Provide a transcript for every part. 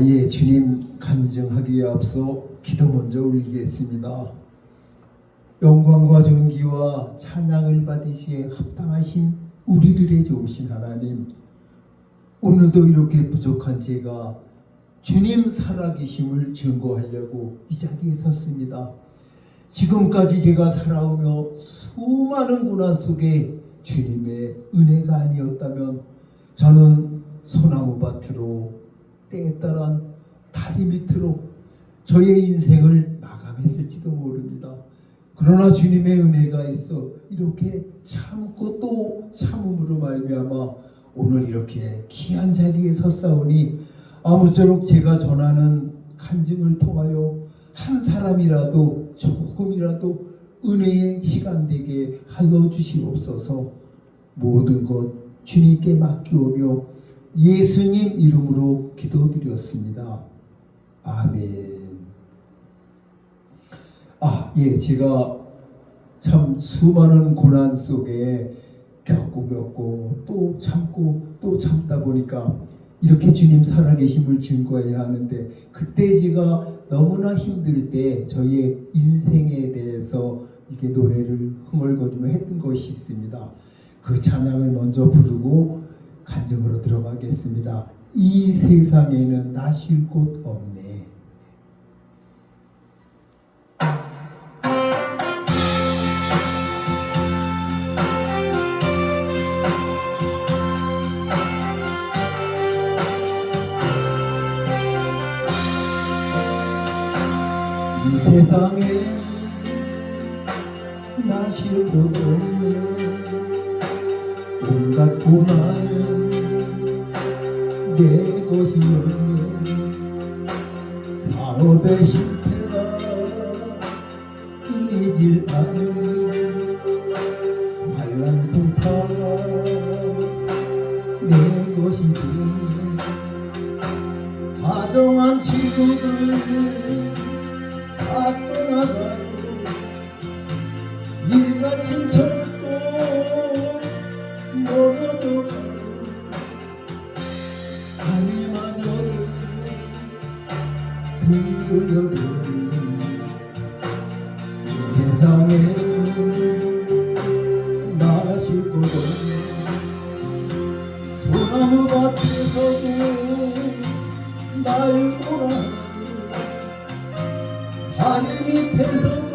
예, 주님 간증하기에 앞서 기도 먼저 올리겠습니다. 영광과 존귀와 찬양을 받으시에 합당하신 우리들의 좋으신 하나님, 오늘도 이렇게 부족한 제가 주님 살아계심을 증거하려고 이 자리에 섰습니다. 지금까지 제가 살아오며 수많은 고난 속에 주님의 은혜가 아니었다면 저는 소나무 밭으로 때에 따라 다리 밑으로 저의 인생을 마감했을지도 모릅니다. 그러나 주님의 은혜가 있어 이렇게 참고 또 참음으로 말미암아 오늘 이렇게 귀한 자리에 섰사오니 아무쪼록 제가 전하는 간증을 통하여 한 사람이라도 조금이라도 은혜의 시간 되게 하여 주시옵소서. 모든 것 주님께 맡기오며 예수님 이름으로 기도드렸습니다. 아멘. 제가 참 수많은 고난 속에 겪고 또 참다 보니까 이렇게 주님 살아계심을 증거해야 하는데, 그때 제가 너무나 힘들 때 저의 인생에 대해서 이렇게 노래를 흥얼거리며 했던 것이 있습니다. 그 찬양을 먼저 부르고 간증으로 들어가겠습니다. 이 세상에는 나 쉴 곳 없네. 이 세상에 나 쉴 곳 없네. 온갖 고난은 내 것이었네. 사업의 실패가 끊이질 않은 환난 풍파가 내 것이 되네. 다정한 친구들 다 떠나가고 일가 친척도 멀어져가고 하나님마저도 등을 여겨버린 이 세상에 나 쉴 곳 없네. 소나무 밭에서도 날 보라, 하늘 밑에서도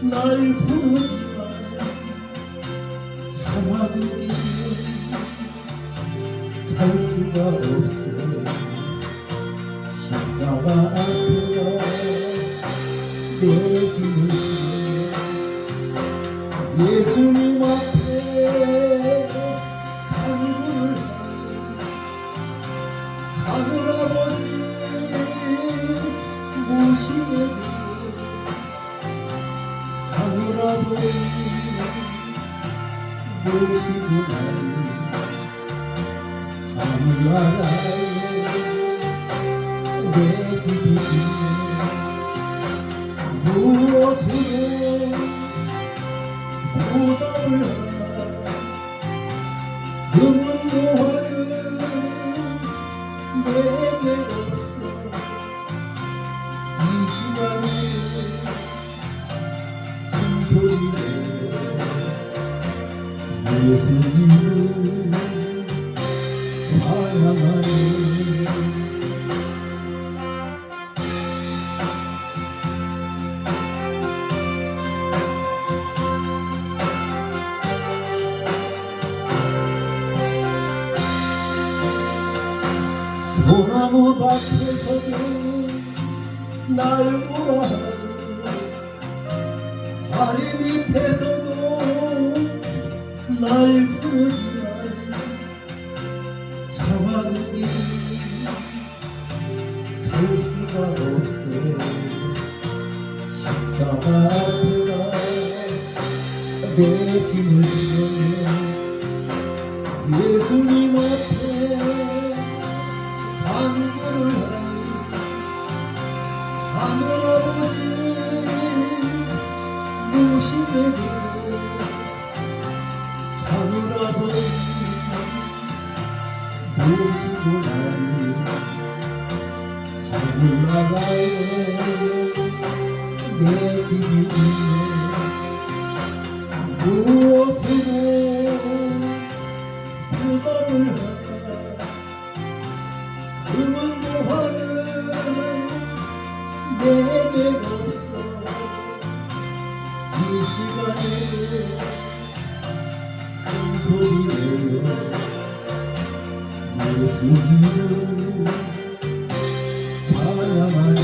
날 부르지만 참아두기 갈 수가 없어. 십자가 앞에가 내 짐을 예수님 앞에 간구를 하늘 아버지 모시게 돼. 하늘 아버지 모시고 나니 하늘나라에 내 집이 있네. 무엇으로 보답을 하나 금은 노화는 내게 없어. 이 시간에 큰 소리로 예수님을 찬양하네. 소나무 밭에서도 날 보라, 다리 밑에서도 날 부르지만 참아두기 갈 수가 없어. 십자가 앞에가 내 짐을 지었네. 예수님 앞에 간구를 하니 하늘 아버지 모시게 돼. 하늘 아버지 모시고 나니 하늘 나라에 내 집이 있네. 무엇으로 부담을 하나 금은 화는 내게 없어. 이 시간에 큰 소리 내어 예수님을 찬양하네.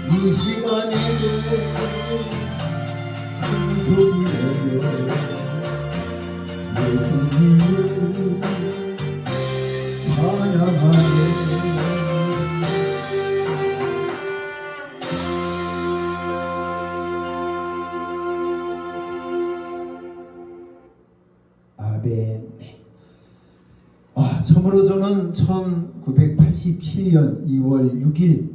이 시간에 큰 소리 내어 예수님을 찬양하네. 아멘. 참으로 저는 1987년 2월 6일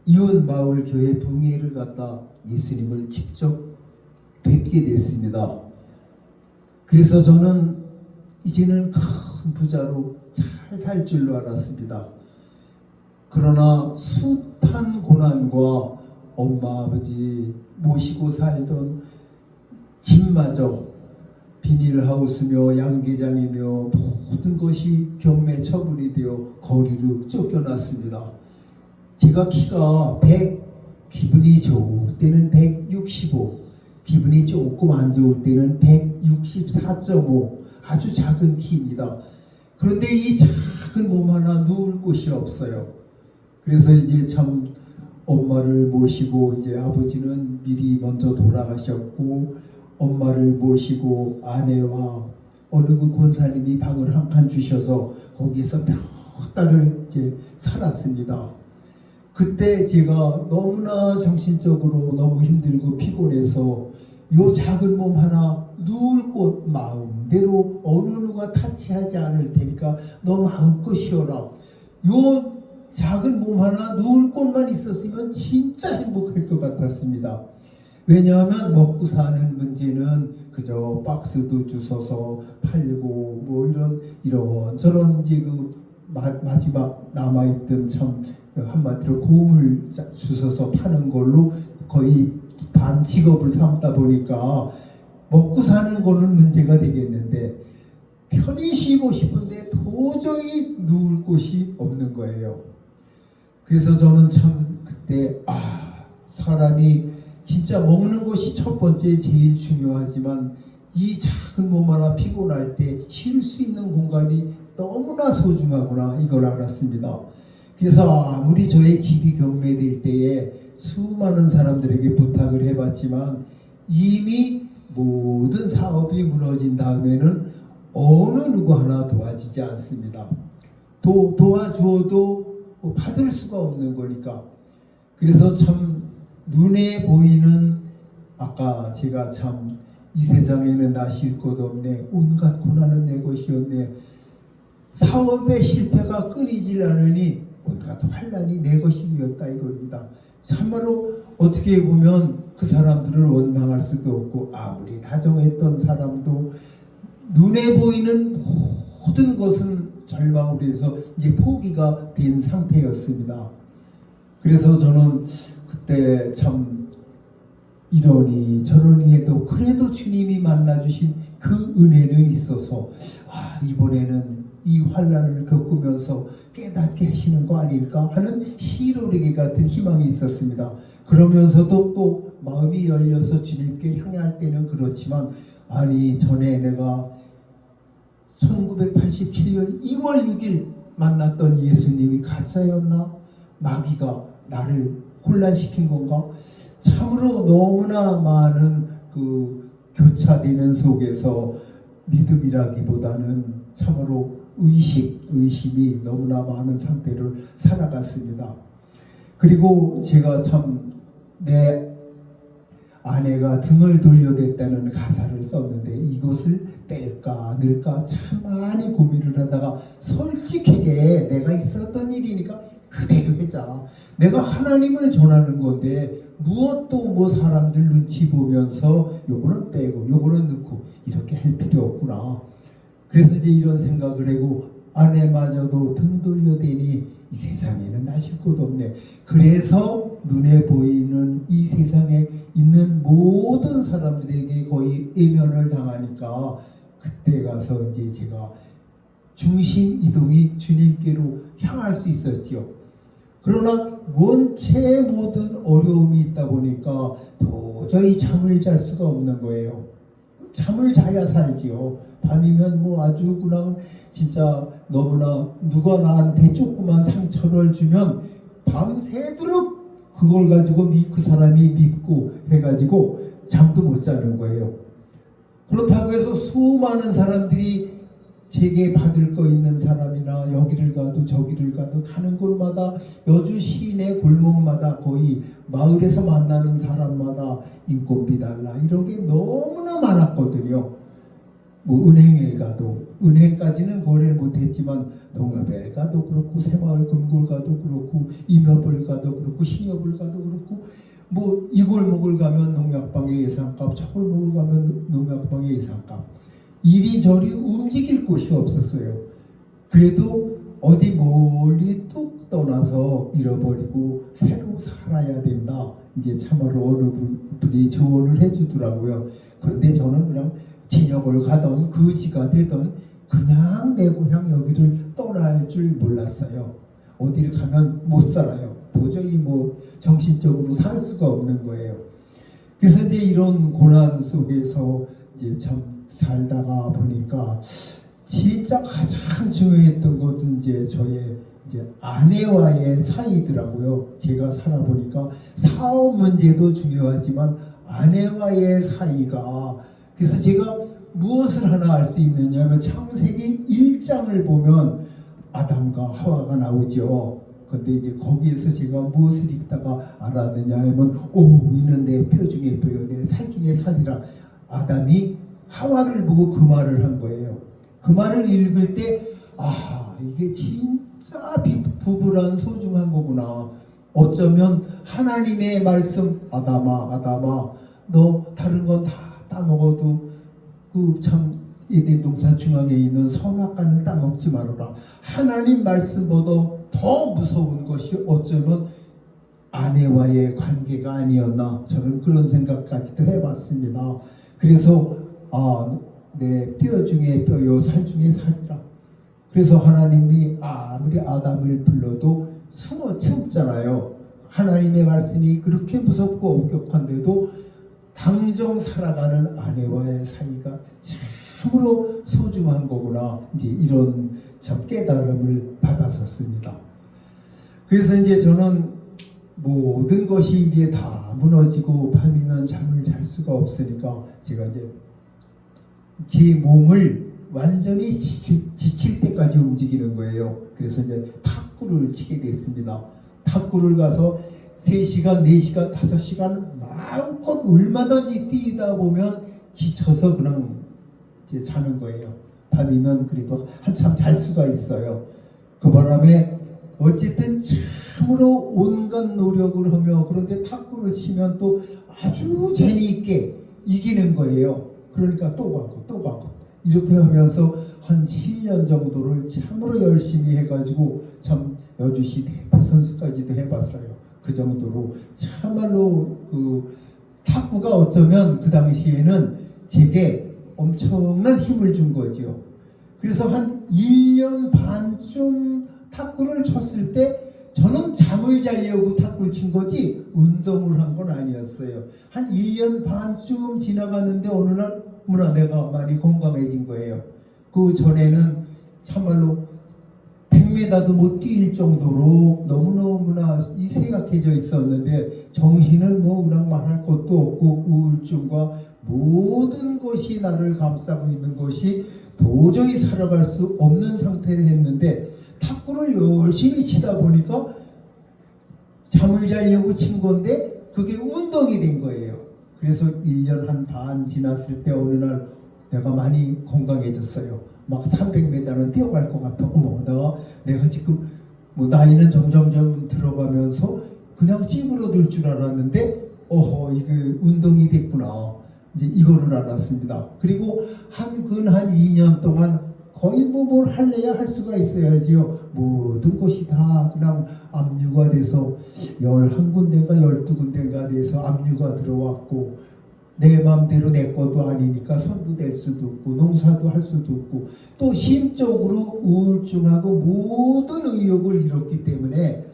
이웃마을 교회 붕괴를 갔다 예수님을 직접 뵙게 됐습니다. 그래서 저는 이제는 큰 부자로 잘 살 줄로 알았습니다. 그러나 숱한 고난과 엄마 아버지 모시고 살던 집마저 비닐하우스며 양계장이며 모든 것이 경매 처분이 되어 거리로 쫓겨났습니다. 제가 키가 100, 기분이 좋을 때는 165, 기분이 조금 안 좋을 때는 164.5, 아주 작은 키입니다. 그런데 이 작은 몸 하나 누울 곳이 없어요. 그래서 이제 참 엄마를 모시고 이제 아버지는 미리 먼저 돌아가셨고 엄마를 모시고 아내와 어느 그 권사님이 방을 한 칸 주셔서 거기에서 몇 달을 이제 살았습니다. 그때 제가 너무나 정신적으로 너무 힘들고 피곤해서 요 작은 몸 하나 누울 곳 마음대로 어느 누가 타치하지 않을 테니까 너 마음껏 쉬어라. 요 작은 몸 하나 누울 곳만 있었으면 진짜 행복할 것 같았습니다. 왜냐하면 먹고 사는 문제는 그저 박스도 주워서 팔고 뭐 이런저런 이제 그 마지막 남아있던 참 한마디로 고음을 주워서 파는 걸로 거의 반 직업을 삼다 보니까 먹고 사는 거는 문제가 되겠는데 편히 쉬고 싶은데 도저히 누울 곳이 없는 거예요. 그래서 저는 참 그때 사람이 진짜 먹는 것이 첫 번째 제일 중요하지만 이 작은 몸 하나 피곤할 때 쉴 수 있는 공간이 너무나 소중하구나 이걸 알았습니다. 그래서 아무리 저의 집이 경매될 때에 수많은 사람들에게 부탁을 해봤지만 이미 모든 사업이 무너진 다음에는 어느 누구 하나 도와주지 않습니다. 도와주어도 받을 수가 없는 거니까. 그래서 참 눈에 보이는 아까 제가 참 이 세상에는 나 쉴 것 없네, 온갖 고난은 내 것이었네, 사업의 실패가 끊이질 않으니 온갖 환난이 내 것이었다 이겁니다. 참말로 어떻게 보면 그 사람들을 원망할 수도 없고 아무리 다정했던 사람도 눈에 보이는 모든 것은 절망으로 해서 이제 포기가 된 상태였습니다. 그래서 저는 그때 참 이러니 저러니 해도 그래도 주님이 만나주신 그 은혜는 있어서 이번에는 이 환난을 겪으면서 깨닫게 하시는 거 아닐까 하는 시로르기 같은 희망이 있었습니다. 그러면서도 또 마음이 열려서 주님께 향할 때는 그렇지만 아니 전에 내가 1987년 2월 6일 만났던 예수님이 가짜였나? 마귀가 나를 혼란시킨 건가? 참으로 너무나 많은 그 교차되는 속에서 믿음이라기보다는 참으로 의심이 너무나 많은 상태를 살아갔습니다. 그리고 제가 참 내 아내가 등을 돌려댔다는 가사를 썼는데 이것을 뺄까 넣을까 참 많이 고민을 하다가 솔직하게 내가 있었던 일이니까 그대로 하자. 내가 하나님을 전하는 건데 무엇도 뭐 사람들 눈치 보면서 요거는 빼고 요거는 넣고 이렇게 할 필요 없구나. 그래서 이제 이런 생각을 하고 아내마저도 등 돌려대니 이 세상에는 나실 곳 없네. 그래서 눈에 보이는 이 세상에 있는 모든 사람들에게 거의 애면을 당하니까 그때 가서 이제 제가 중심 이동이 주님께로 향할 수 있었지요. 그러나 원체 모든 어려움이 있다 보니까 도저히 잠을 잘 수가 없는 거예요. 잠을 자야 살지요. 밤이면 뭐 아주 그냥 진짜 너무나 누가 나한테 조그만 상처를 주면 밤새도록 그걸 가지고 그 사람이 밉고 해가지고 잠도 못 자는 거예요. 그렇다고 해서 수많은 사람들이 제게 받을 거 있는 사람이나 여기를 가도 저기를 가도 가는 곳마다 여주 시내 골목마다 거의 마을에서 만나는 사람마다 인건비 달라 이런 게 너무나 많았거든요. 뭐 은행에 가도 은행까지는 거래를 못했지만 농협에 가도 그렇고 새마을 금골 가도 그렇고 임협을 가도 그렇고 신협을 가도 그렇고 뭐 이 골목을 가면 농약방의 예상값 저 골목을 가면 농약방의 예상값 이리저리 움직일 곳이 없었어요. 그래도 어디 멀리 뚝 떠나서 잃어버리고 새로 살아야 된다. 이제 참으로 어느 분이 조언을 해주더라고요. 그런데 저는 그냥 진역을 가던 거지가 되던 그냥 내 고향 여기를 떠날 줄 몰랐어요. 어디를 가면 못 살아요. 도저히 뭐 정신적으로 살 수가 없는 거예요. 그래서 이제 이런 고난 속에서 이제 참 살다가 보니까 진짜 가장 중요했던 것은 이제 저의 이제 아내와의 사이더라고요. 제가 살아보니까 사업 문제도 중요하지만 아내와의 사이가 그래서 제가 무엇을 하나 알 수 있느냐 하면 창세기 1장을 보면 아담과 하와가 나오죠. 근데 이제 거기에서 제가 무엇을 읽다가 알았느냐 하면 이는 내 뼈 중에 뼈요 내 살 중에 살이라 아담이 하와를 보고 그 말을 한 거예요. 그 말을 읽을 때 이게 진짜 부부란 소중한 거구나. 어쩌면 하나님의 말씀 아담아 너 다른 건 다 따먹어도 그 참 에덴 동산 중앙에 있는 선악과는 따먹지 말아라. 하나님 말씀보다 더 무서운 것이 어쩌면 아내와의 관계가 아니었나 저는 그런 생각까지도 해봤습니다. 그래서 내 뼈 중에 뼈요 살 중에 살이라. 그래서 하나님이 아무리 아담을 불러도 참잖아요. 하나님의 말씀이 그렇게 무섭고 엄격한데도 당정 살아가는 아내와의 사이가 참으로 소중한 거구나. 이제 이런 참 깨달음을 받았었습니다. 그래서 이제 저는 모든 것이 이제 다 무너지고 밤이면 잠을 잘 수가 없으니까 제가 이제 제 몸을 완전히 지칠 때까지 움직이는 거예요. 그래서 이제 탁구를 치게 됐습니다. 탁구를 가서 3시간, 4시간, 5시간 마음껏 얼마든지 뛰다 보면 지쳐서 그냥 이제 자는 거예요. 밤이면 그래도 한참 잘 수가 있어요. 그 바람에 어쨌든 참으로 온갖 노력을 하며 그런데 탁구를 치면 또 아주 재미있게 이기는 거예요. 그러니까 또 가고 이렇게 하면서 한 7년 정도를 참으로 열심히 해가지고 참 여주시 대표 선수까지도 해봤어요. 그 정도로 참말로 그 탁구가 어쩌면 그 당시에는 제게 엄청난 힘을 준 거지요. 그래서 한 1년 반쯤 탁구를 쳤을 때 저는 잠을 자려고 탁구를 친 거지 운동을 한 건 아니었어요. 한 1년 반쯤 지나갔는데 어느 날 내가 많이 건강해진 거예요. 그 전에는 참말로 100m도 못 뛸 정도로 너무너무나 쇠약해져 있었는데 정신은 뭐 그냥 말할 것도 없고 우울증과 모든 것이 나를 감싸고 있는 것이 도저히 살아갈 수 없는 상태를 했는데 탁구를 열심히 치다 보니까 잠을 자려고 친 건데 그게 운동이 된 거예요. 그래서 1년 한 반 지났을 때 어느 날 내가 많이 건강해졌어요. 막 300m는 뛰어갈 것 같아. 내가 지금 뭐 나이는 점점점 들어가면서 그냥 찌부러들 줄 알았는데 이게 운동이 됐구나. 이제 이거를 알았습니다. 그리고 한 2년 동안 거의 뭐 뭘 할래야 할 수가 있어야지요. 모든 것이 다 그냥 압류가 돼서 11군데가 12군데가 돼서 압류가 들어왔고 내 맘대로 내 것도 아니니까 선도 될 수도 없고 농사도 할 수도 없고 또 심적으로 우울증하고 모든 의욕을 잃었기 때문에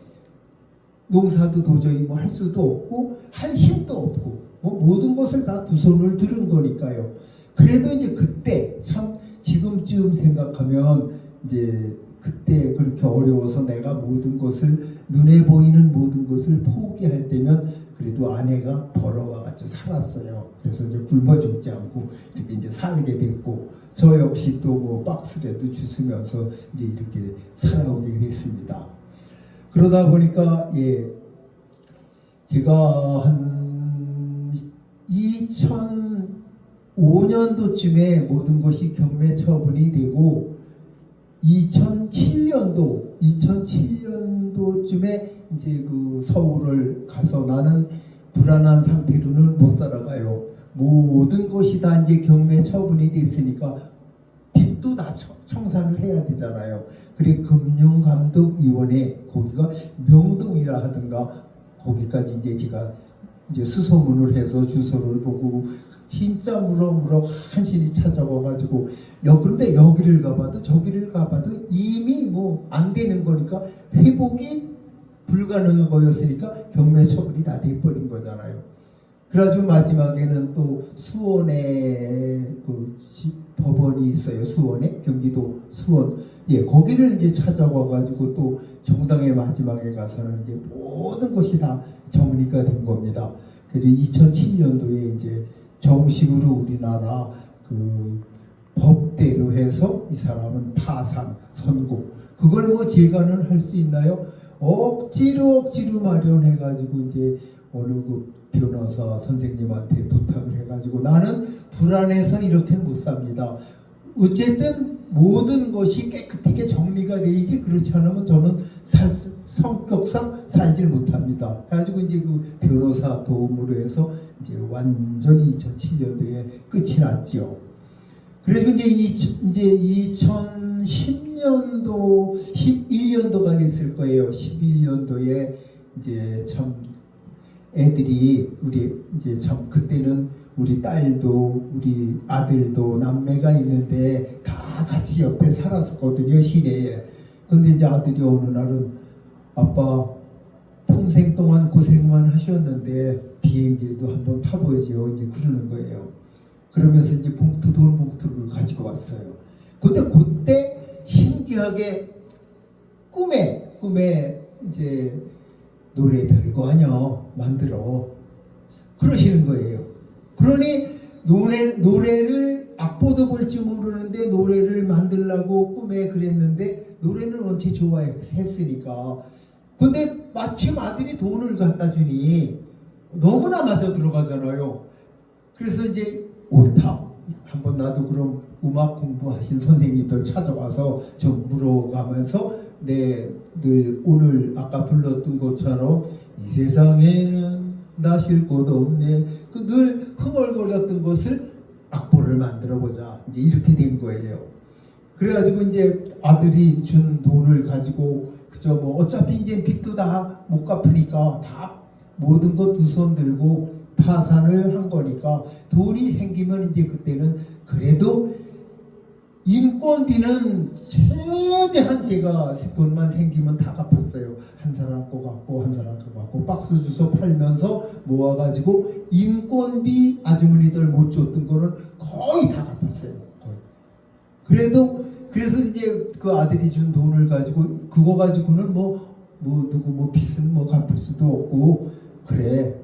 농사도 도저히 뭐 할 수도 없고 할 힘도 없고 뭐 모든 것을 다 두 손을 들은 거니까요. 그래도 이제 그때 참 지금쯤 생각하면 이제 그때 그렇게 어려워서 내가 모든 것을 눈에 보이는 모든 것을 포기할 때면 그래도 아내가 벌어와 같이 살았어요. 그래서 이제 굶어 죽지 않고 이렇게 이제 살게 됐고 저 역시 또 뭐 박스라도 주스면서 이제 이렇게 살아오게 됐습니다. 그러다 보니까 예 제가 한 2005년도쯤에 모든 것이 경매 처분이 되고 2007년도쯤에 이제 그 서울을 가서 나는 불안한 상태로는 못 살아가요. 모든 것이 다 이제 경매 처분이 됐으니까 빚도 다 청산을 해야 되잖아요. 그래 금융감독위원회 거기가 명동이라 하던가 거기까지 이제 제가 이제 수소문을 해서 주소를 보고 진짜 무럭무럭 한신이 찾아와가지고 그런데 여기를 가봐도 저기를 가봐도 이미 뭐 안 되는 거니까 회복이 불가능한 거였으니까 경매 처분이 다 돼버린 거잖아요. 그래가지고 마지막에는 또 수원에 그 법원이 있어요. 수원에 경기도 수원 예 거기를 이제 찾아와가지고 또 정당의 마지막에 가서는 이제 모든 것이 다 정리가 된 겁니다. 그래서 2007년도에 이제 정식으로 우리나라 그 법대로 해서 이 사람은 파산 선고 그걸 뭐 제가는 할 수 있나요? 억지로 마련해가지고 이제 어느 그 변호사 선생님한테 부탁을 해가지고 나는 불안해서 이렇게 못 삽니다. 어쨌든 모든 것이 깨끗하게 정리가 되지 그렇지 않으면 저는 성격상 살질 못합니다. 해가지고 이제 그 변호사 도움으로 해서 이제 완전히 2007년도에 끝이 났죠. 그래서 이제 2010년도 11년도가 됐을 거예요. 11년도에 이제 참 애들이 우리 이제 참 그때는 우리 딸도 우리 아들도 남매가 있는데 다 같이 옆에 살았었거든요. 시내에. 근데 이제 아들이 어느 날은 아빠 평생 동안 고생만 하셨는데 비행기도 한번 타보지요. 이제 그러는 거예요. 그러면서 이제 돈 봉투를 가지고 왔어요. 근데 그때 신기하게 꿈에 이제 노래 별거 아니야 만들어 그러시는 거예요. 그러니 노래를 악보도 볼 줄 모르는데 노래를 만들라고 꿈에 그랬는데 노래는 원체 좋아했으니까 근데 마침 아들이 돈을 갖다 주니 너무나 맞아 들어가잖아요. 그래서 이제 옳다 한번 나도 그럼 음악 공부하신 선생님들 찾아와서 좀 물어가면서 늘 오늘 아까 불렀던 것처럼 이 세상에는 나 쉴 곳 없네 그 늘 흥얼거렸던 것을 악보를 만들어 보자 이제 이렇게 된 거예요. 그래가지고 이제 아들이 준 돈을 가지고 그저 뭐 어차피 이제 빚도 다 못 갚으니까 다 모든 것 두 손 들고 파산을 한 거니까 돈이 생기면 이제 그때는 그래도 인건비는 최대한 제가 돈만 생기면 다 갚았어요. 한 사람 거 갖고 한 사람 거 갖고 박스 주소 팔면서 모아가지고 인건비 아주머니들 못 줬던 거는 거의 다 갚았어요. 거의. 그래서 이제 그 아들이 준 돈을 가지고 그거 가지고는 누구 빚은 갚을 수도 없고 그래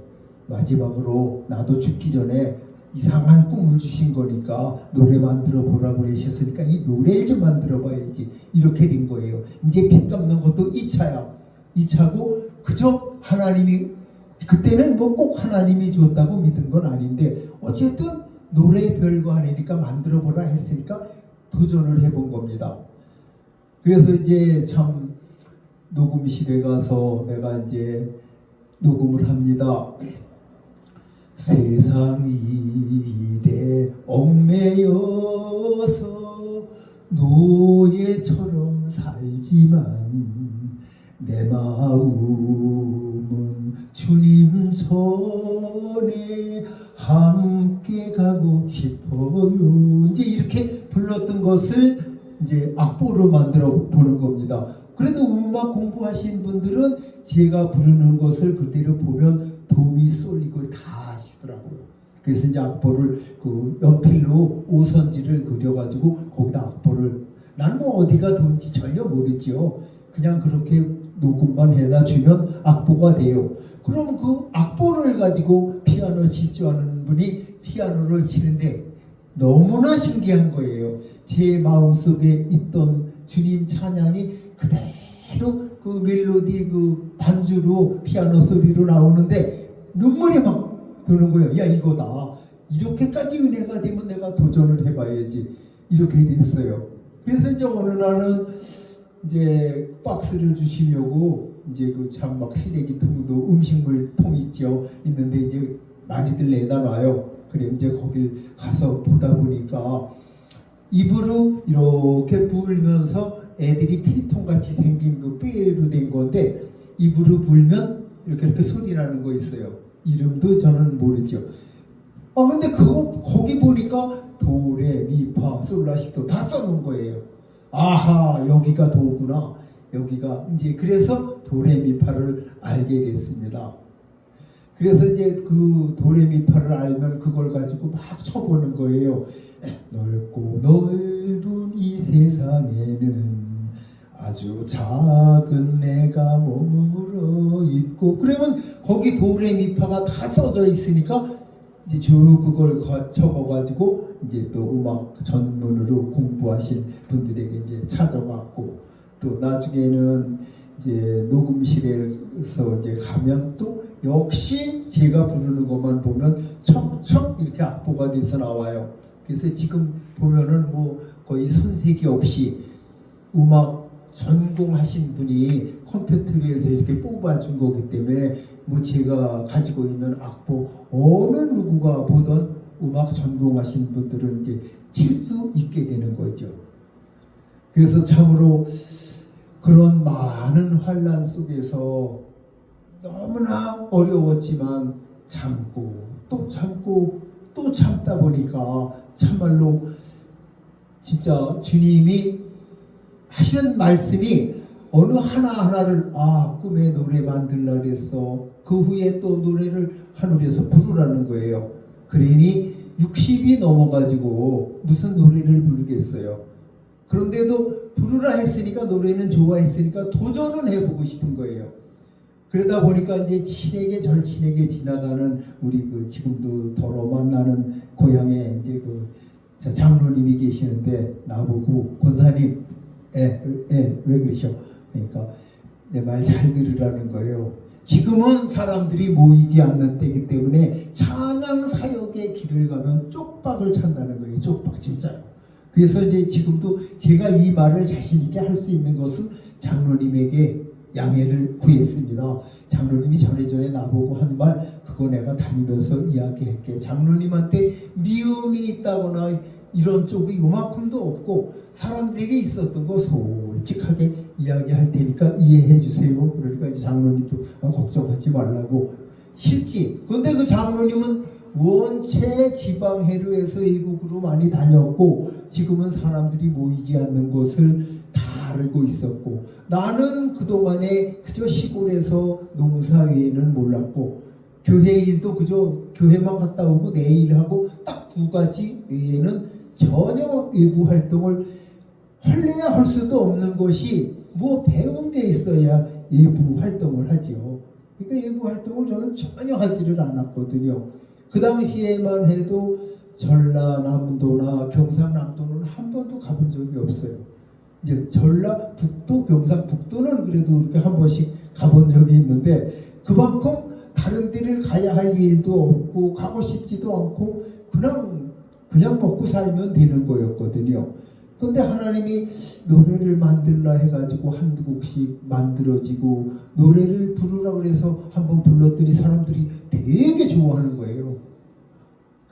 마지막으로 나도 죽기 전에 이상한 꿈을 주신 거니까 노래 만들어 보라고 그러셨으니까 이 노래를 좀 만들어 봐야지 이렇게 된 거예요. 이제 빚 갚는 것도 2차고 그저 하나님이 그때는 꼭 하나님이 줬다고 믿은 건 아닌데 어쨌든 노래 별거 아니니까 만들어 보라 했으니까 도전을 해본 겁니다. 그래서 이제 참 녹음실에 가서 내가 이제 녹음을 합니다. 세상 일에 얽매여서 노예처럼 살지만 내 마음은 주님 손에 함께 가고 싶어요. 이제 이렇게 불렀던 것을 이제 악보로 만들어 보는 겁니다. 그래도 음악 공부하신 분들은 제가 부르는 것을 그대로 보면 도미 솔 이걸 다 아시더라고요. 그래서 이제 악보를 그 연필로 오선지를 그려가지고 거기다 악보를, 난 뭐 어디가 돈지 전혀 모르지요. 그냥 그렇게 녹음만 해다 주면 악보가 돼요. 그럼 그 악보를 가지고 피아노 칠 줄 아는 분이 피아노를 치는데 너무나 신기한 거예요. 제 마음속에 있던 주님 찬양이 그대로 그 멜로디 그 반주로 피아노 소리로 나오는데 눈물이 막 드는 거예요. 야, 이거다. 이렇게까지 은혜가 되면 내가 도전을 해봐야지. 이렇게 됐어요. 그래서 이제 어느 날은 이제 박스를 주시려고 이제 그 참 막 쓰레기통도 음식물 통 있죠. 있는데 이제 많이들 내다 놔요. 그래 이제 거길 가서 보다 보니까 입으로 이렇게 불면서 애들이 필통같이 생긴 그 뼈로 된 건데 입으로 불면 이렇게 소리 나는 거 있어요. 이름도 저는 모르죠. 근데 그거 거기 보니까 도레미파 솔라시도 다 써놓은 거예요. 아하, 여기가 도구나. 여기가 이제 그래서 도레미파를 알게 됐습니다. 그래서 이제 그 도레미파를 알면 그걸 가지고 막 쳐보는 거예요. 넓고 넓은 이 세상에는 아주 작은 내가 머물러 있고, 그러면 거기 도레미파가 다 써져 있으니까 이제 쭉 그걸 적어가지고 이제 또 음악 전문으로 공부하신 분들에게 이제 찾아갔고, 또 나중에는 이제 녹음실에서 이제 가면 또 역시 제가 부르는 것만 보면 척척 이렇게 악보가 돼서 나와요. 그래서 지금 보면은 뭐 거의 손색이 없이 음악 전공하신 분이 컴퓨터에서 이렇게 뽑아준 거기 때문에 뭐 제가 가지고 있는 악보 어느 누구가 보던 음악 전공하신 분들은 이제 칠 수 있게 되는 거죠. 그래서 참으로 그런 많은 환난 속에서 너무나 어려웠지만 참고 또 참고 또 참다 보니까 참말로 진짜 주님이 하시는 말씀이 어느 하나하나를 꿈에 노래 만들라 그랬어. 그 후에 또 노래를 하늘에서 부르라는 거예요. 그러니 60이 넘어가지고 무슨 노래를 부르겠어요. 그런데도 부르라 했으니까 노래는 좋아했으니까 도전은 해보고 싶은 거예요. 그러다 보니까 이제 친하게 절친하게 지나가는 우리 그 지금도 더러 만나는 고향에 이제 그 장로님이 계시는데 나보고 권사님 왜 그러셔? 그러니까 내 말 잘 들으라는 거예요. 지금은 사람들이 모이지 않는 때이기 때문에 찬양 사역의 길을 가면 쪽박을 찬다는 거예요. 쪽박 진짜로. 그래서 이제 지금도 제가 이 말을 자신 있게 할 수 있는 것은 장로님에게 양해를 구했습니다. 장로님이 전에 나보고 한 말 그거 내가 다니면서 이야기할게. 장로님한테 미움이 있다거나 이런 쪽이 요만큼도 없고 사람들에게 있었던 거 솔직하게 이야기할 테니까 이해해 주세요. 그러니까 이제 장로님도 걱정하지 말라고. 쉽지. 근데 그 장로님은 원체 지방 해류에서 이국으로 많이 다녔고 지금은 사람들이 모이지 않는 곳을 다 알고 있었고, 나는 그동안에 그저 시골에서 농사 외에는 몰랐고 교회 일도 그저 교회만 갔다 오고 내 일하고 딱 2가지 외에는 전혀 외부 활동을 할래야 할 수도 없는 것이 뭐 배운 게 있어야 외부 활동을 하죠. 그러니까 외부 활동을 저는 전혀 하지를 않았거든요. 그 당시에만 해도 전라남도나 경상남도는 한 번도 가본 적이 없어요. 이제 전라북도, 경상북도는 그래도 이렇게 한 번씩 가본 적이 있는데 그만큼 다른 데를 가야 할 일도 없고 가고 싶지도 않고 그냥 먹고 살면 되는 거였거든요. 근데 하나님이 노래를 만들라 해가지고 한두 곡씩 만들어지고 노래를 부르라 그래서 한번 불렀더니 사람들이 되게 좋아하는 거예요.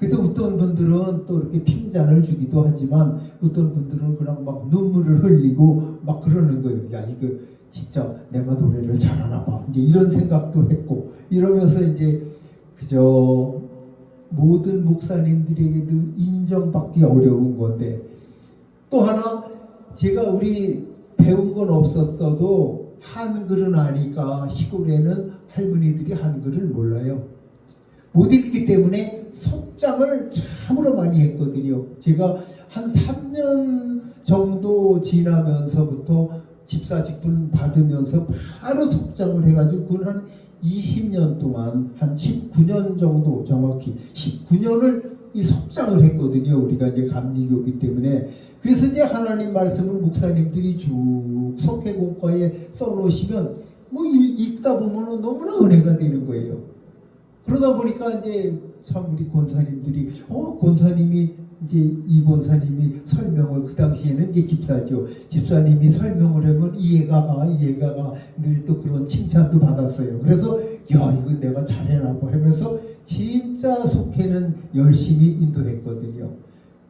그래도 어떤 분들은 또 이렇게 핀잔을 주기도 하지만 어떤 분들은 그냥 막 눈물을 흘리고 막 그러는 거예요. 야, 이거 진짜 내가 노래를 잘하나 봐. 이제 이런 생각도 했고 이러면서 이제 그저 모든 목사님들에게도 인정받기 어려운 건데 또 하나 제가 우리 배운 건 없었어도 한글은 아니까 시골에는 할머니들이 한글을 몰라요. 못 읽기 때문에 속장을 참으로 많이 했거든요. 제가 한 3년 정도 지나면서부터 집사직분 받으면서 바로 속장을 해가지고 그건 한 20년 동안 한 19년 정도 정확히 19년을 이 속장을 했거든요. 우리가 이제 감리교기 때문에. 그래서 이제 하나님 말씀을 목사님들이 쭉 속회공과에 써놓으시면 뭐 읽다 보면은 너무나 은혜가 되는 거예요. 그러다 보니까 이제 참 우리 권사님들이 권사님이 이제 이 권사님이 설명을 그 당시에는 이제 집사죠. 집사님이 설명을 하면 이해가 가 늘 또 그런 칭찬도 받았어요. 그래서 야 이거 내가 잘해라고 하면서 진짜 속회는 열심히 인도했거든요.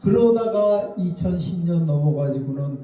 그러다가 2010년 넘어가지고는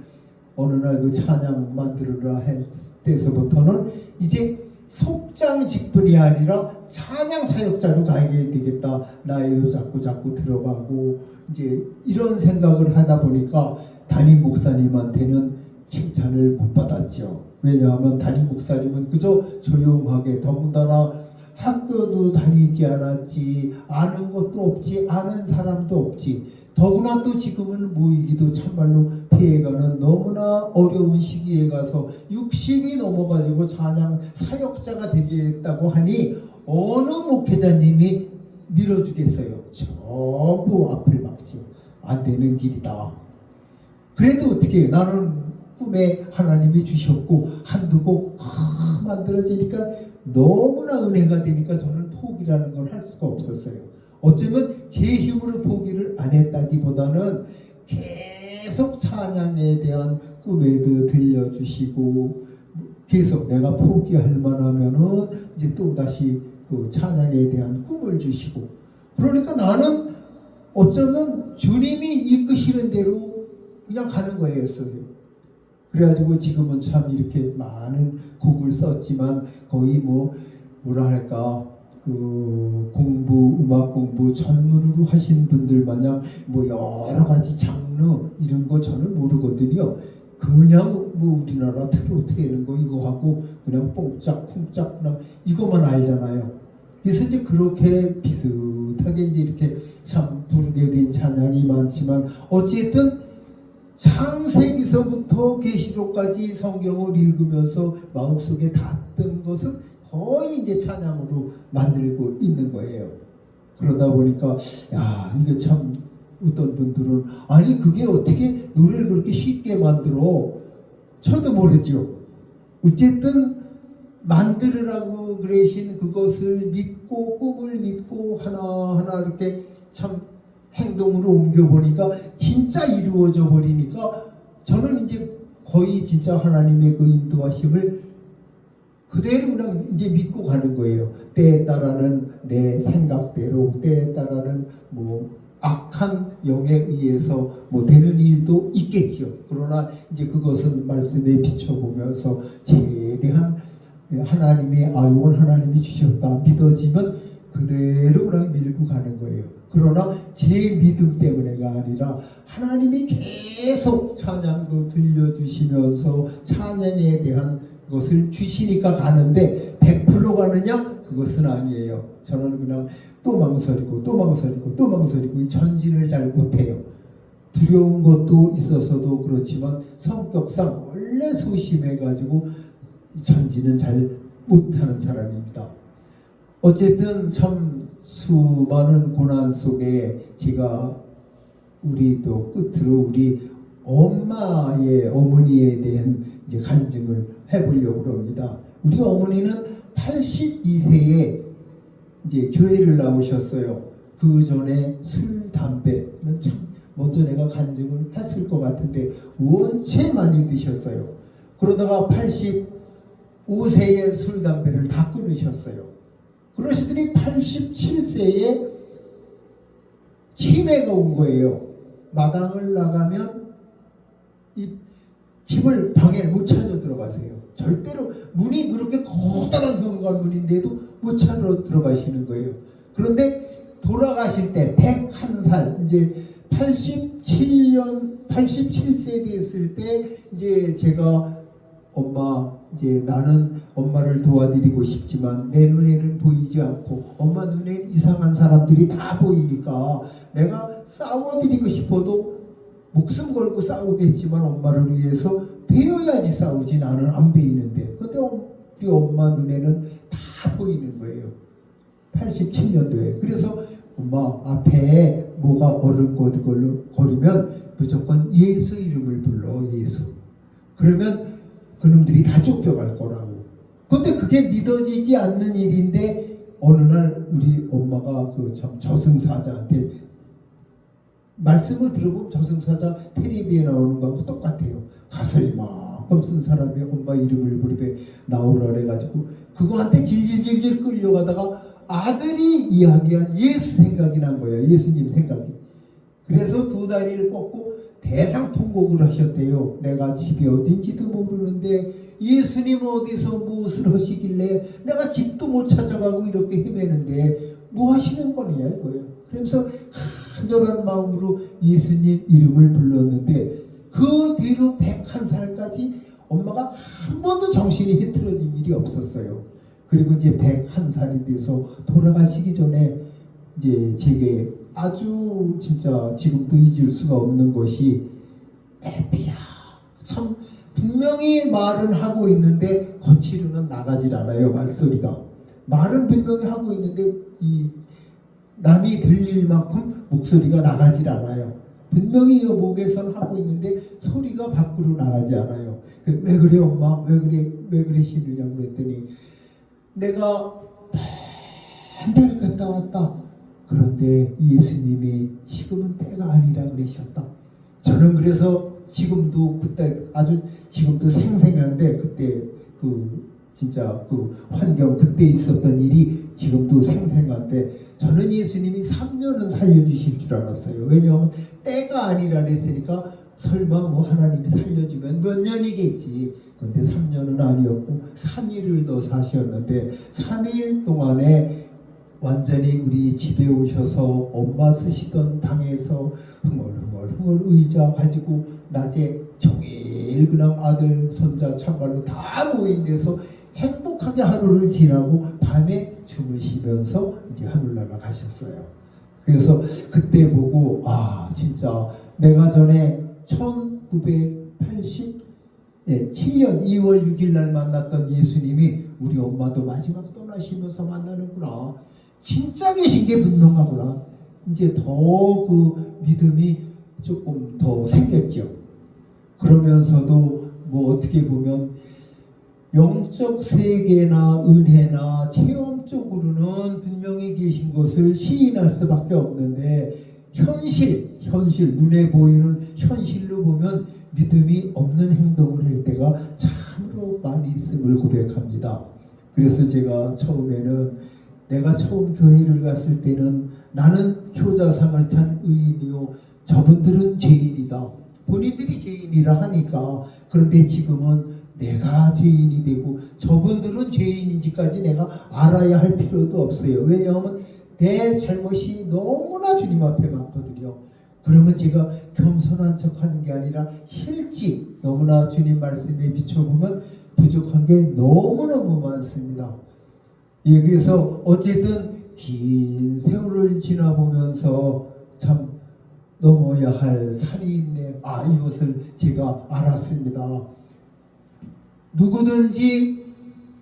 어느 날 그 찬양 만들어라 할 때서부터는 이제 속장 직분이 아니라 찬양 사역자로 가야 되겠다. 나이도 자꾸 들어가고 이제 이런 생각을 하다 보니까 담임 목사님한테는 칭찬을 못 받았죠. 왜냐하면 담임 목사님은 그저 조용하게 더군다나 학교도 다니지 않았지 아는 것도 없지 아는 사람도 없지 더구나 또 지금은 모이기도 참말로 피해가는 너무나 어려운 시기에 가서 60이 넘어가지고 찬양 사역자가 되겠다고 하니 어느 목회자님이 밀어주겠어요. 전부 앞을 막죠. 안 되는 길이다. 그래도 어떻게 해요? 나는 꿈에 하나님이 주셨고 한두 곡 만들어지니까 너무나 은혜가 되니까 저는 포기라는 걸 할 수가 없었어요. 어쩌면 제 힘으로 포기를 안 했다기보다는 계속 찬양에 대한 꿈에도 들려주시고 계속 내가 포기할 만하면은 이제 또 다시 그 찬양에 대한 꿈을 주시고 그러니까 나는 어쩌면 주님이 이끄시는 대로 그냥 가는 거예요. 그래가지고 지금은 참 이렇게 많은 곡을 썼지만 거의 뭐라 할까 그 음악 공부 전문으로 하신 분들 마냥 뭐 여러 가지 장르 이런 거 저는 모르거든요. 그냥 뭐 우리나라 트로트 되는 거 이거 하고 그냥 뽕짝쿵짝 그냥 이거만 알잖아요. 그래서 이제 그렇게 비슷하게 이제 이렇게 참 부르게 된 찬양이 많지만 어쨌든 창세기서부터 계시록까지 성경을 읽으면서 마음속에 닿던 것은 거의 이제 찬양으로 만들고 있는 거예요. 그러다 보니까 야 이게 참 어떤 분들은 아니 그게 어떻게 노래를 그렇게 쉽게 만들어 저도 모르죠. 어쨌든 만들으라고 그러신 그것을 믿고 꿈을 믿고 하나하나 이렇게 참 행동으로 옮겨보니까 진짜 이루어져 버리니까 저는 이제 거의 진짜 하나님의 그 인도하심을 그대로 그냥 이제 믿고 가는 거예요. 때에 따라는 내 생각대로 때에 따라는 뭐 악한 영에 의해서 뭐 되는 일도 있겠지요. 그러나 이제 그것은 말씀에 비춰보면서 제대한 하나님의 이건 하나님이 주셨다 믿어지면 그대로 그냥 밀고 가는 거예요. 그러나 제 믿음 때문에가 아니라 하나님이 계속 찬양도 들려주시면서 찬양에 대한 것을 주시니까 가는데 100% 가느냐? 그것은 아니에요. 저는 그냥 또 망설이고 이 전진을 잘 못해요. 두려운 것도 있어서도 그렇지만 성격상 원래 소심해가지고 전진은 잘 못하는 사람입니다. 어쨌든 참 수많은 고난 속에 제가 우리도 끝으로 우리 어머니에 대한 이제 간증을 해보려고 합니다. 우리 어머니는 82세에 이제 교회를 나오셨어요. 그 전에 술, 담배는 참 먼저 내가 간증을 했을 것 같은데 원체 많이 드셨어요. 그러다가 85세에 술, 담배를 다 끊으셨어요. 그러시더니 87세에 치매가 온 거예요. 마당을 나가면 이 집을 방에 못 찾아 들어가세요. 절대로 문이 그렇게 커다란 현관문인데도 못 찾아 들어가시는 거예요. 그런데 돌아가실 때 101살 이제 87세 됐을 때 이제 제가 엄마 이제 나는 엄마를 도와드리고 싶지만 내 눈에는 보이지 않고 엄마 눈에는 이상한 사람들이 다 보이니까 내가 싸워드리고 싶어도 목숨 걸고 싸우겠지만 엄마를 위해서 배워야지 싸우지 나는 안 배이는데 근데 우리 엄마 눈에는 다 보이는 거예요. 87년도에. 그래서 엄마 앞에 뭐가 어른거리면 무조건 예수 이름을 불러. 예수. 그러면 그놈들이 다 쫓겨갈 거라고. 근데 그게 믿어지지 않는 일인데 어느 날 우리 엄마가 그 참 저승사자한테 말씀을 들어보면 저승사자 텔레비에 나오는 거하고 똑같아요. 가서 이만큼 쓴 사람이 엄마 이름을 부르게 나오라 그래가지고 그거한테 질질질질 끌려가다가 아들이 이야기한 예수 생각이 난 거예요. 예수님 생각이. 그래서 두 다리를 뻗고 대상통곡을 하셨대요. 내가 집이 어딘지도 모르는데 예수님 어디서 무엇을 하시길래 내가 집도 못 찾아가고 이렇게 헤매는데 뭐 하시는 거냐 이거예요. 그러면서 간절한 마음으로 예수님 이름을 불렀는데 그 뒤로 101살까지 엄마가 한 번도 정신이 흐트러진 일이 없었어요. 그리고 이제 101살이 돼서 돌아가시기 전에 이제 제게 아주 진짜 지금도 잊을 수가 없는 것이 에피야 참 분명히 말은 하고 있는데 거칠로는 나가질 않아요. 말소리가 말은 분명히 하고 있는데 이 남이 들릴 만큼 목소리가 나가질 않아요. 분명히 목에선 하고 있는데 소리가 밖으로 나가지 않아요. 왜 그래 엄마? 왜 그래 싫으냐고 그랬더니 내가 맨날 갔다 왔다. 그런데 예수님이 지금은 때가 아니라 그러셨다. 저는 그래서 지금도 그때 아주 지금도 생생한데 그때 그 진짜 그 환경 그때 있었던 일이 지금도 생생한데 저는 예수님이 3년은 살려주실 줄 알았어요. 왜냐하면 때가 아니라 그랬으니까 설마 뭐 하나님이 살려주면 몇 년이겠지. 근데 3년은 아니었고 3일을 더 사셨는데 3일 동안에 완전히 우리 집에 오셔서 엄마 쓰시던 방에서 흥얼흥얼 의자 가지고 낮에 종일 그냥 아들 손자 참말로 다 모인 데서 행복하게 하루를 지나고 밤에 주무시면서 이제 하늘나라 가셨어요. 그래서 그때 보고 아 진짜 내가 전에 1987년 2월 6일 날 만났던 예수님이 우리 엄마도 마지막 떠나시면서 만나는구나. 진짜 계신 게 분명하구나. 이제 더 그 믿음이 조금 더 생겼죠. 그러면서도 뭐 어떻게 보면 영적 세계나 은혜나 체험적으로는 분명히 계신 것을 시인할 수밖에 없는데 현실 눈에 보이는 현실로 보면 믿음이 없는 행동을 할 때가 참으로 많이 있음을 고백합니다. 그래서 제가 처음에는 내가 처음 교회를 갔을 때는 나는 효자상을 탄 의인이요 저분들은 죄인이다. 본인들이 죄인이라 하니까. 그런데 지금은 내가 죄인이 되고 저분들은 죄인인지까지 내가 알아야 할 필요도 없어요. 왜냐하면 내 잘못이 너무나 주님 앞에 많거든요. 그러면 제가 겸손한 척하는 게 아니라 실제 너무나 주님 말씀에 비춰보면 부족한 게 너무너무 많습니다. 예, 그래서 어쨌든 긴 세월을 지나보면서 참 넘어야 할 산이 있네. 아, 이것을 제가 알았습니다. 누구든지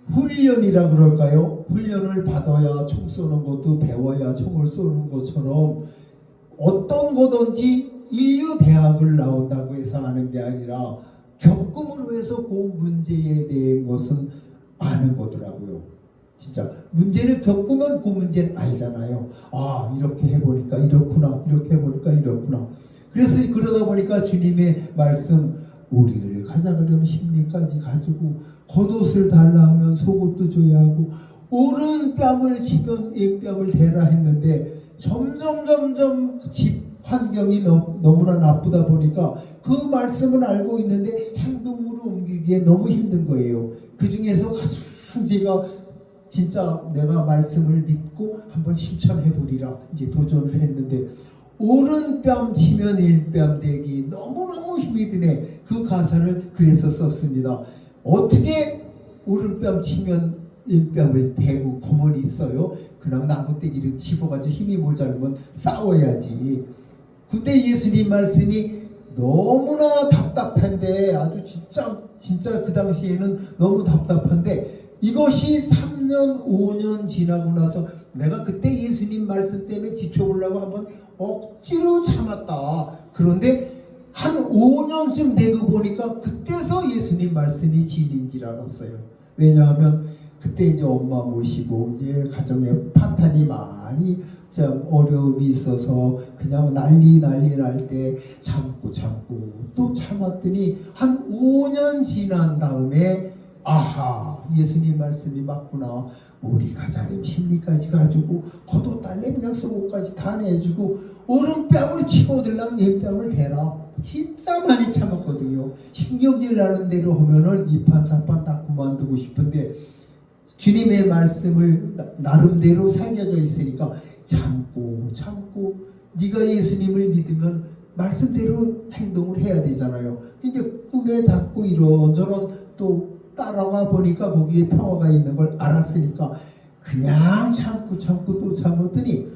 훈련이라 그럴까요? 훈련을 받아야 총 쏘는 것도 배워야 총을 쏘는 것처럼 어떤 거든지 인류 대학을 나온다고 해서 아는 게 아니라 겪음으로 해서 그 문제에 대한 것은 아는 거더라고요. 진짜 문제를 겪으면 그 문제는 알잖아요. 아 이렇게 해보니까 이렇구나, 이렇게 해보니까 이렇구나. 그래서 그러다 보니까 주님의 말씀 우리를 가자 그러면 심리까지 가지고 겉옷을 달라 하면 속옷도 줘야 하고 오른 뺨을 치면 왼뺨을 대라 했는데 점점 집 환경이 너무나 나쁘다 보니까 그 말씀을 알고 있는데 행동으로 옮기기에 너무 힘든 거예요. 그 중에서 가장 제가 진짜 내가 말씀을 믿고 한번 실천해 보리라 이제 도전을 했는데, 오른뺨 치면 일뺨 대기, 너무너무 힘이 드네. 그 가사를 그래서 썼습니다. 어떻게 오른뺨 치면 일뺨을 대고 가만히 있어요? 그냥 나무떼기를 집어가지고 힘이 모자르면 싸워야지. 근데 예수님 말씀이 너무나 답답한데, 아주 진짜 그 당시에는 너무 답답한데, 이것이 3년 5년 지나고 나서 내가 그때 예수님 말씀 때문에 지켜보려고 한번 억지로 참았다. 그런데 한 5년쯤 되고 보니까 그때서 예수님 말씀이 진리인 줄 알았어요. 왜냐하면 그때 이제 엄마 모시고 이제 가정에 파탄이 많이 참 어려움이 있어서 그냥 난리 날 때 참고 또 참았더니 한 5년 지난 다음에 아하, 예수님 말씀이 맞구나. 우리 가자님 심리까지 가지고 겉옷 달래 그냥 속옷까지 다 내주고 오른뺨을 치고 들랑 왼뺨을 대라. 진짜 많이 참았거든요. 신경질 나는 대로 하면은 이판사판 다 그만두고 싶은데, 주님의 말씀을 나름대로 새겨져 있으니까 참고 네가 예수님을 믿으면 말씀대로 행동을 해야 되잖아요. 이제 꿈에 닿고 이런저런 또 따라가 보니까 거기에 평화가 있는 걸 알았으니까 그냥 참고 또 참았더니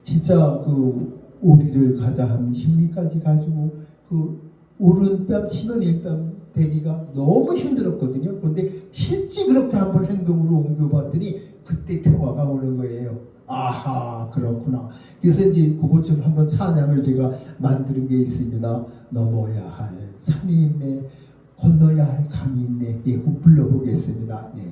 진짜 그 오리를 가자 한 심리까지 가지고 그 오른뺨 치면 왼뺨 대기가 너무 힘들었거든요. 그런데 실제 그렇게 한번 행동으로 옮겨봤더니 그때 평화가 오는 거예요. 아하, 그렇구나. 그래서 이제 그것 좀 한번 찬양을 제가 만드는 게 있습니다. 넘어야 할 산이 있네, 건너야 할 강이 있네. 예, 꼭 불러보겠습니다. 네.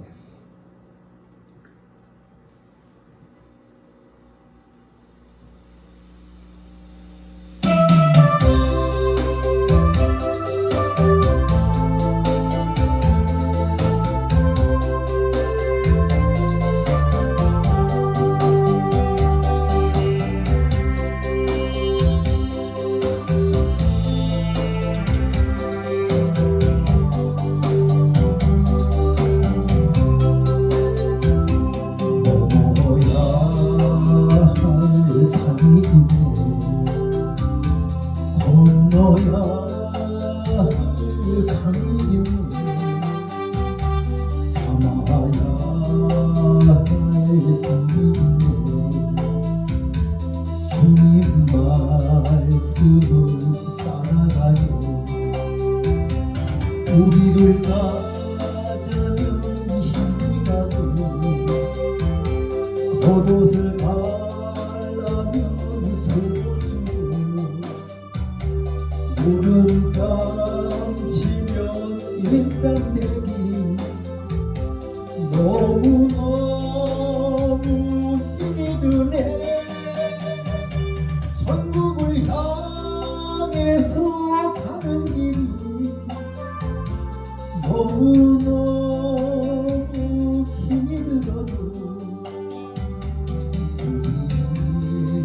주님 말씀을 따라가요. 우리를 가자면 힘이 가고 겉옷을 갈라면 속옷주고 오른뺨 치면 왼뺨 대기 너무 힘이 드네. 천국을 향해서 가는 길이 너무 힘이 들어도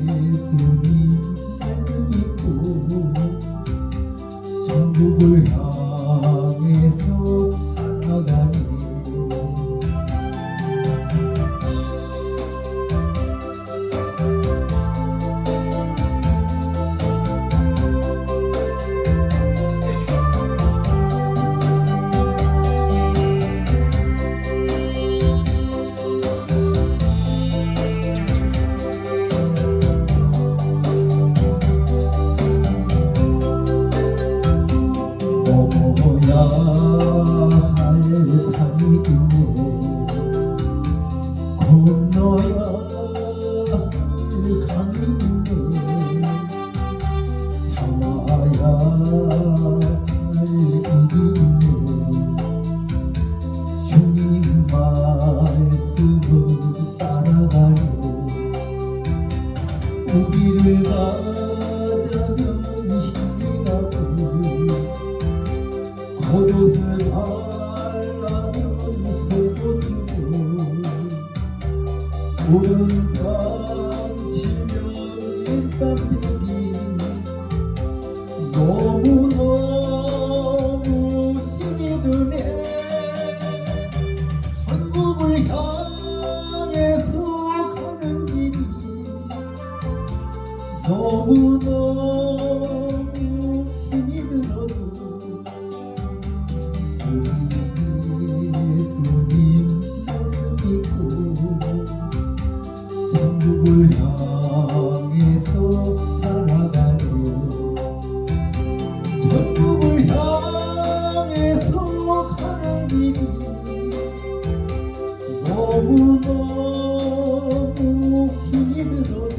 예수님 말씀 믿고 천국을 향해서 나가니 넘어야 할 산이 있네, 건너야 할 강이 있네, 참아야 할 길이 있네. 주님 말씀을 따라가려 우리를 가자면 힘이 가고 겉옷을 갈라면 속옷주고 오른밤 치면 천국을 향해서 가는 길이 너무너무 힘이 들어도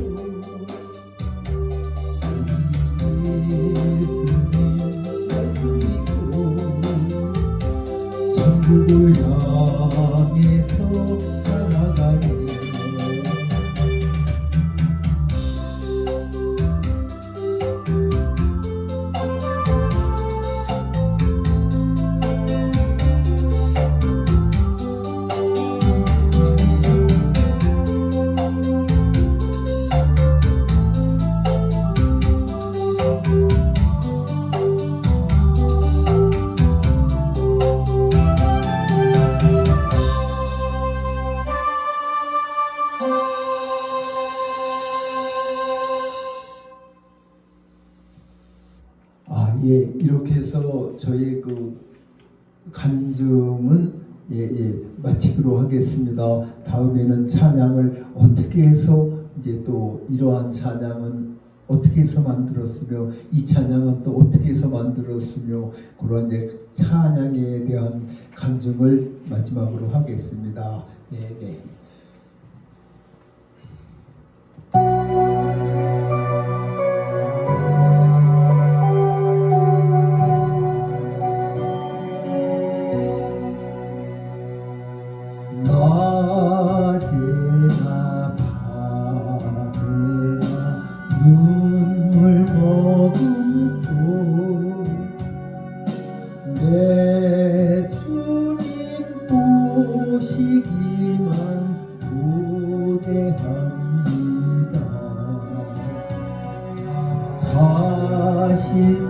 예수님 말씀 믿고 천국을 향해서 살아가네. 예, 이렇게 해서 저희 그 간증은 마치기로 하겠습니다. 다음에는 찬양을 어떻게 해서 이제 또 이러한 찬양은 어떻게 해서 만들었으며 이 찬양은 또 어떻게 해서 만들었으며 그런 이제 찬양에 대한 간증을 마지막으로 하겠습니다. 네. 낮에나 밤에나 눈물 머금고 내 주님 보시기만 고대합니다. 가실 때에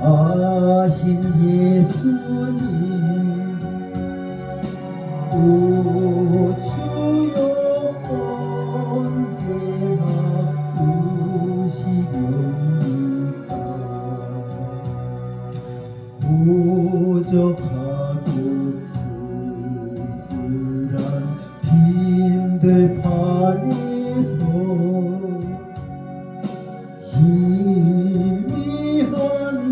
하신 예수님 오 주여 언제나 오시렵니까. 고적하고 쓸쓸한 빈들판에서 희미한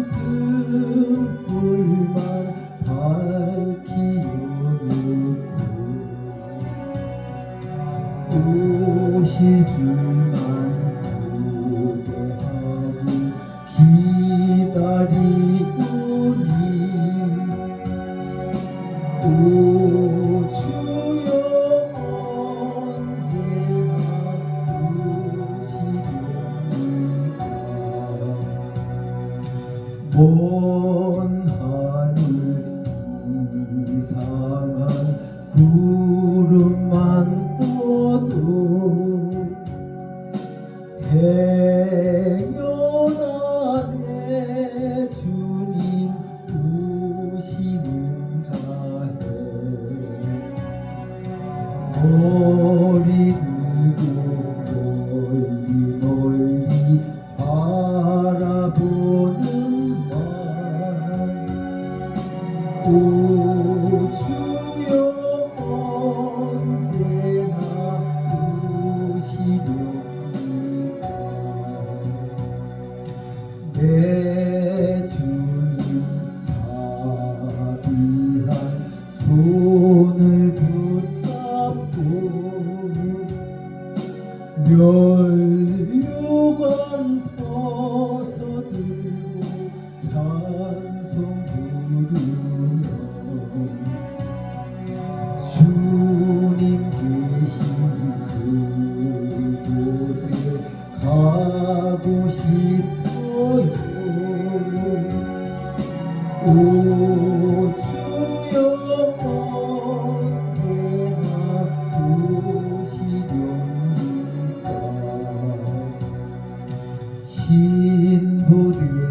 등불만 밝히어놓고 오실 줄만 고대하고 기다리오니 오 주여 언제나 오시렵니까. 먼 하늘 이상한 구름만 떠도 해연 아래 주님 오시는가 해. 머리 들고 멀리 바라보는 오 주여 언제나 오시렵니까. 내 주님 자비한 손을 붙잡고 멸류관 벗어들고 찬송 부르며 주님 계신 그곳에 가고 싶어요. 오 주여 언제나 오시렵니까. 신부들의